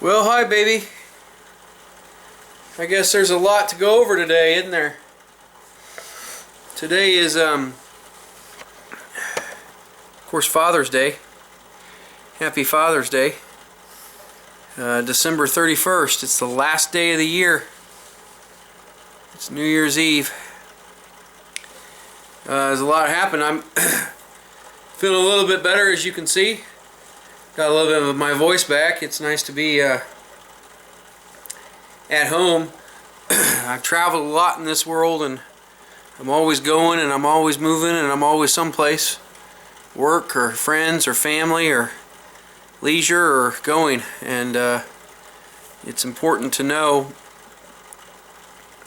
Well, hi baby. I guess there's a lot to go over today, isn't there? Today is of course Father's Day. Happy Father's Day. December 31st. It's the last day of the year. It's New Year's Eve. There's a lot happened. I'm feeling a little bit better, as you can see. Got a little bit of my voice back. It's nice to be at home. I've traveled a lot in this world, and I'm always going, and I'm always moving, and I'm always someplace. Work, or friends, or family, or leisure, or going. And it's important to know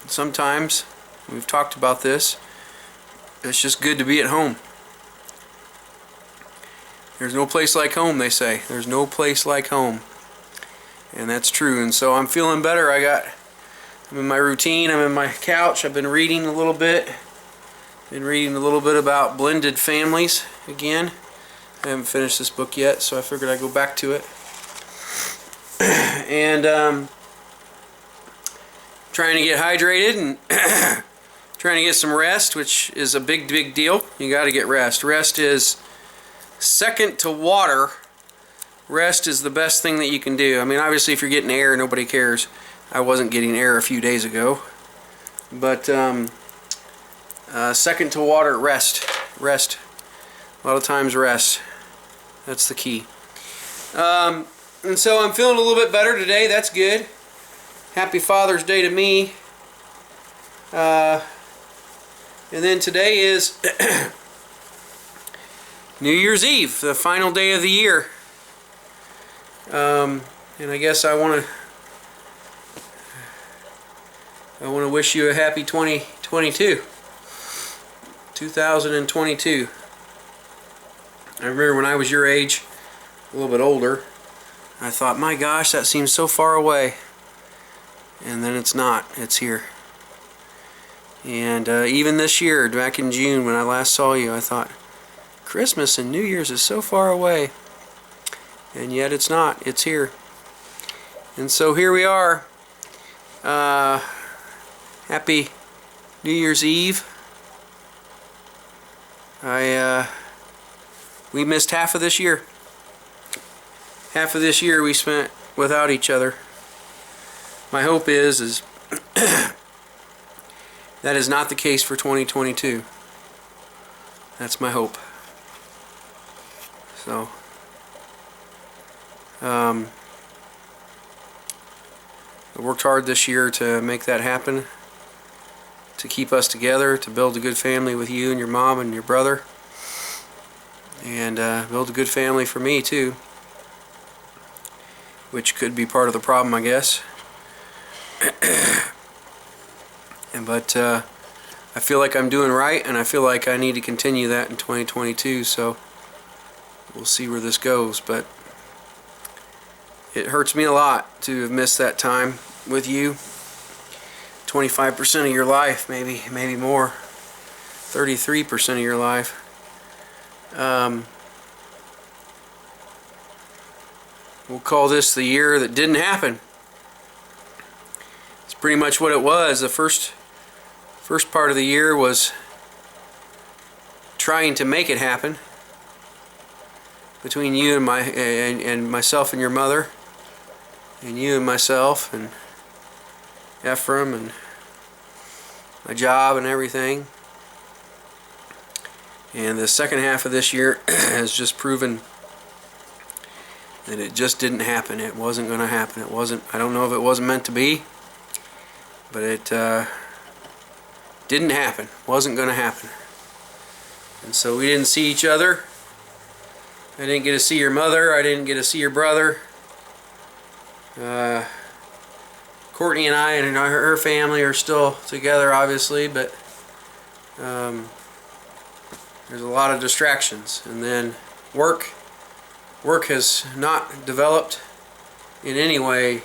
sometimes, we've talked about this, it's just good to be at home. There's no place like home, they say. There's no place like home. And that's true. And so I'm feeling better. I'm in my routine. I'm in my couch. I've been reading a little bit. Been reading a little bit about blended families again. I haven't finished this book yet, so I figured I'd go back to it. And trying to get hydrated and trying to get some rest, which is a big deal. You got to get rest. Rest is second to water. Rest is the best thing that you can do. I mean, obviously if you're getting air, nobody cares. I wasn't getting air a few days ago. But second to water, rest. Rest. A lot of times rest. That's the key. And so I'm feeling a little bit better today. That's good. Happy Father's Day to me. And then today is New Year's Eve, the final day of the year. And I guess I want to wish you a happy 2022. I remember when I was your age, a little bit older, I thought, my gosh, that seems so far away. And then it's not. It's here. And even this year, back in June when I last saw you, I thought, Christmas and New Year's is so far away. And yet it's not. It's here. And so here we are. Happy New Year's Eve. We missed half of this year. Half of this year we spent without each other. My hope is that is not the case for 2022. That's my hope. So, I worked hard this year to make that happen, to keep us together, to build a good family with you and your mom and your brother, and build a good family for me too, which could be part of the problem, I guess. But I feel like I'm doing right, and I feel like I need to continue that in 2022, so we'll see where this goes. But it hurts me a lot to have missed that time with you. 25% of your life, maybe more. 33% of your life. We'll call this the year that didn't happen. It's pretty much what it was. The first part of the year was trying to make it happen between you and myself and your mother, and you and myself and Ephraim and my job and everything. And the second half of this year has just proven that it just didn't happen. It wasn't going to happen. It wasn't. I don't know if it wasn't meant to be, but it didn't happen. Wasn't going to happen. And so we didn't see each other. I didn't get to see your mother. I didn't get to see your brother. Courtney and I and her family are still together, obviously, but there's a lot of distractions. And then work has not developed in any way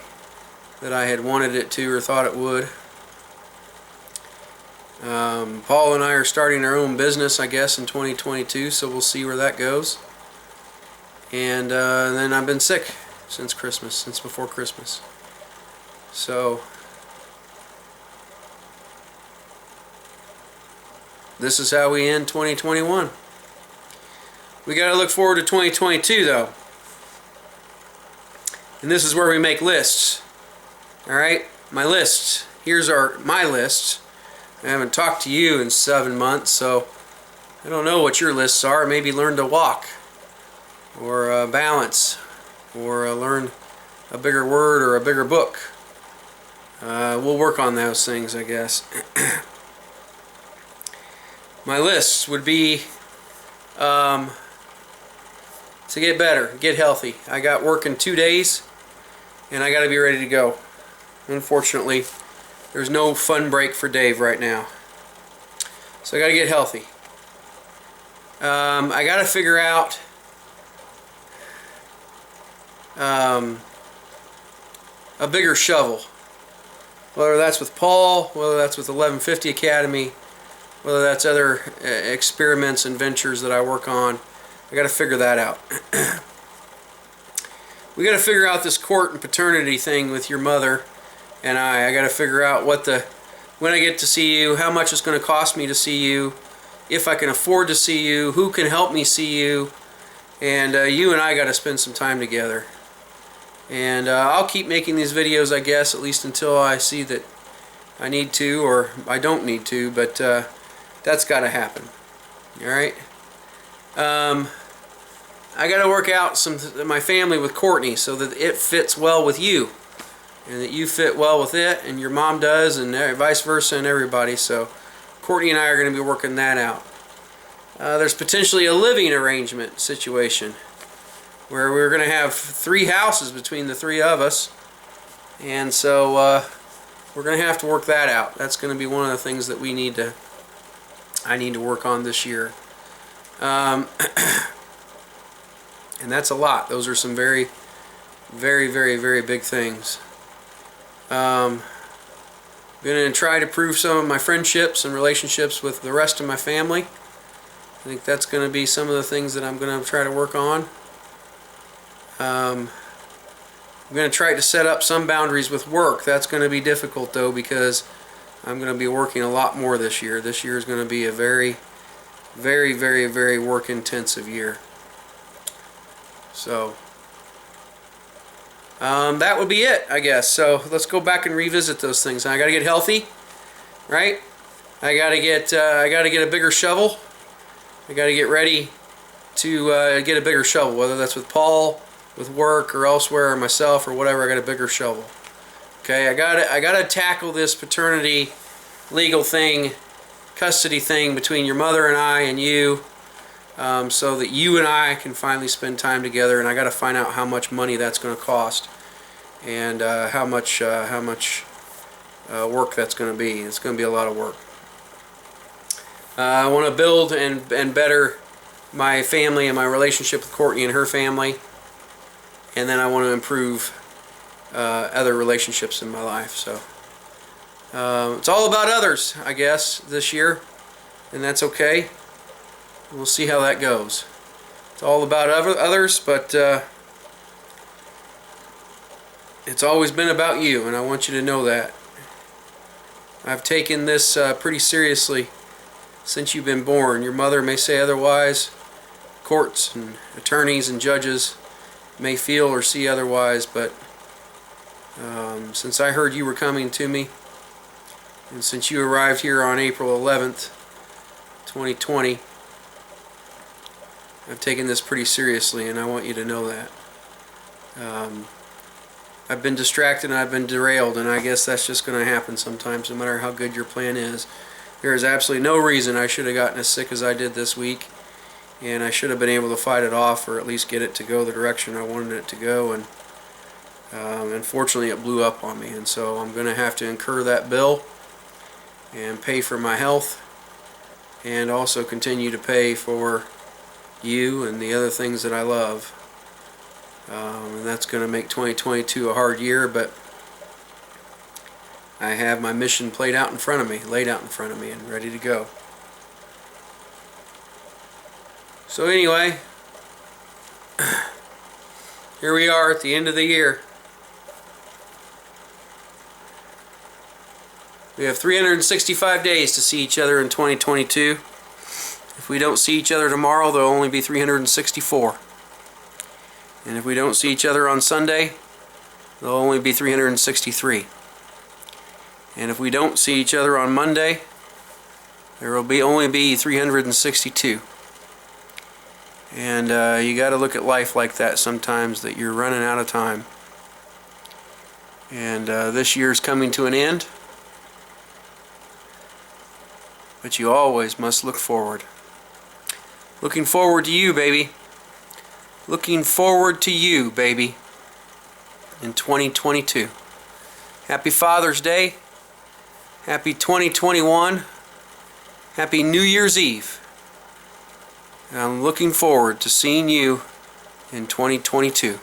that I had wanted it to or thought it would. Paul and I are starting our own business, I guess, in 2022, so we'll see where that goes. And then I've been sick since Christmas, since before Christmas. So this is how we end 2021. We got to look forward to 2022 though. And this is where we make lists. Alright, my lists. Here's my lists. I haven't talked to you in 7 months, so I don't know what your lists are. Maybe learn to walk, or balance, or learn a bigger word or a bigger book. We'll work on those things, I guess. My lists would be to get better, get healthy. I got work in 2 days, and I got to be ready to go. Unfortunately, there's no fun break for Dave right now. So I got to get healthy. I got to figure out a bigger shovel. Whether that's with Paul, whether that's with 1150 Academy, whether that's other experiments and ventures that I work on. I got to figure that out. We got to figure out this court and paternity thing with your mother and I got to figure out when I get to see you, how much it's going to cost me to see you, if I can afford to see you, who can help me see you, and you and I got to spend some time together. And I'll keep making these videos, I guess, at least until I see that I need to or I don't need to, but that's got to happen. Alright? I got to work out my family with Courtney so that it fits well with you, and that you fit well with it, and your mom does, and vice versa, and everybody. So Courtney and I are going to be working that out. There's potentially a living arrangement situation where we're going to have 3 houses between the 3 of us, and so we're going to have to work that out. That's going to be one of the things that I need to work on this year. And that's a lot. Those are some very, very, very, very big things. I'm going to try to prove some of my friendships and relationships with the rest of my family. I think that's going to be some of the things that I'm going to try to work on. I'm going to try to set up some boundaries with work. That's going to be difficult though, because I'm going to be working a lot more this year. This year is going to be a very, very, very, very work intensive year. So that would be it, I guess. So let's go back and revisit those things. I got to get healthy, right? I got to get a bigger shovel. I got to get ready to get a bigger shovel, whether that's with Paul, with work, or elsewhere, or myself, or whatever. I got a bigger shovel. Okay, I got to tackle this paternity legal thing, custody thing between your mother and I and you. So that you and I can finally spend time together, and I got to find out how much money that's going to cost, and how much work that's going to be. It's going to be a lot of work. I want to build and better my family and my relationship with Courtney and her family, and then I want to improve other relationships in my life. So it's all about others, I guess, this year, and that's okay. We'll see how that goes. It's all about others, but it's always been about you, and I want you to know that. I've taken this pretty seriously since you've been born. Your mother may say otherwise. Courts and attorneys and judges may feel or see otherwise, but since I heard you were coming to me, and since you arrived here on April 11th, 2020, I've taken this pretty seriously, and I want you to know that. I've been distracted and I've been derailed, and I guess that's just going to happen sometimes, no matter how good your plan is. There is absolutely no reason I should have gotten as sick as I did this week, and I should have been able to fight it off, or at least get it to go the direction I wanted it to go, and unfortunately it blew up on me, and so I'm going to have to incur that bill and pay for my health, and also continue to pay for you and the other things that I love. And that's going to make 2022 a hard year, but I have my mission laid out in front of me, and ready to go. So anyway, Here we are at the end of the year. We have 365 days to see each other in 2022. If we don't see each other tomorrow, there'll only be 364. And if we don't see each other on Sunday, there'll only be 363. And if we don't see each other on Monday, there will only be 362. And you got to look at life like that sometimes, that you're running out of time. And this year's coming to an end. But you always must look forward. Looking forward to you, baby. Looking forward to you, baby, in 2022. Happy Father's Day. Happy 2021. Happy New Year's Eve. And I'm looking forward to seeing you in 2022.